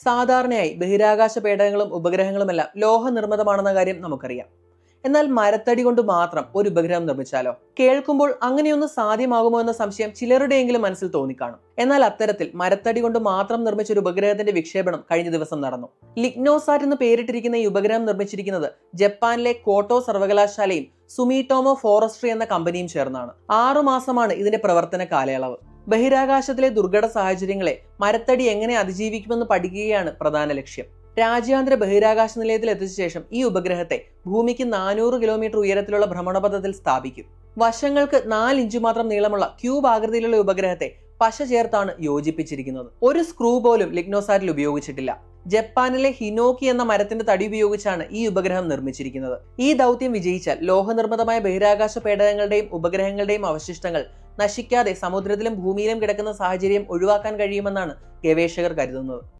സാധാരണയായി ബഹിരാകാശ പേടകങ്ങളും ഉപഗ്രഹങ്ങളുമെല്ലാം ലോഹനിർമ്മിതമാണെന്ന കാര്യം നമുക്കറിയാം. എന്നാൽ മരത്തടി കൊണ്ട് മാത്രം ഒരു ഉപഗ്രഹം നിർമ്മിച്ചാലോ? കേൾക്കുമ്പോൾ അങ്ങനെയൊന്ന് സാധ്യമാകുമോ എന്ന സംശയം ചിലരുടെയെങ്കിലും മനസ്സിൽ തോന്നിക്കാണും. എന്നാൽ അത്തരത്തിൽ മരത്തടി കൊണ്ട് മാത്രം നിർമ്മിച്ച ഒരു ഉപഗ്രഹത്തിന്റെ വിക്ഷേപണം കഴിഞ്ഞ ദിവസം നടന്നു. ലിഗ്നോസാറ്റ് എന്ന് പേരിട്ടിരിക്കുന്ന ഈ ഉപഗ്രഹം നിർമ്മിച്ചിരിക്കുന്നത് ജപ്പാനിലെ കോട്ടോ സർവകലാശാലയും സുമിടോമോ ഫോറസ്ട്രി എന്ന കമ്പനിയും ചേർന്നാണ്. 6 മാസമാണ് ഇതിന്റെ പ്രവർത്തന കാലയളവ്. ബഹിരാകാശത്തിലെ ദുർഘട സാഹചര്യങ്ങളെ മരത്തടി എങ്ങനെ അതിജീവിക്കുമെന്ന് പഠിക്കുകയാണ് പ്രധാന ലക്ഷ്യം. രാജ്യാന്തര ബഹിരാകാശ നിലയത്തിൽ എത്തിച്ച ശേഷം ഈ ഉപഗ്രഹത്തെ ഭൂമിക്ക് 400 കിലോമീറ്റർ ഉയരത്തിലുള്ള ഭ്രമണപഥത്തിൽ സ്ഥാപിക്കും. വശങ്ങൾക്ക് 4 ഇഞ്ച് മാത്രം നീളമുള്ള ക്യൂബ് ആകൃതിയിലുള്ള ഉപഗ്രഹത്തെ പശ ചേർത്താണ് യോജിപ്പിച്ചിരിക്കുന്നത്. ഒരു സ്ക്രൂ പോലും ലിഗ്നോസാറ്റിൽ ഉപയോഗിച്ചിട്ടില്ല. ജപ്പാനിലെ ഹിനോക്കി എന്ന മരത്തിന്റെ തടി ഉപയോഗിച്ചാണ് ഈ ഉപഗ്രഹം നിർമ്മിച്ചിരിക്കുന്നത്. ഈ ദൗത്യം വിജയിച്ചാൽ ലോഹനിർമ്മിതമായ ബഹിരാകാശ പേടകങ്ങളുടെയും ഉപഗ്രഹങ്ങളുടെയും അവശിഷ്ടങ്ങൾ നശിക്കാതെ സമുദ്രത്തിലും ഭൂമിയിലും കിടക്കുന്ന സാഹചര്യം ഒഴിവാക്കാൻ കഴിയുമെന്നാണ് ഗവേഷകർ കരുതുന്നത്.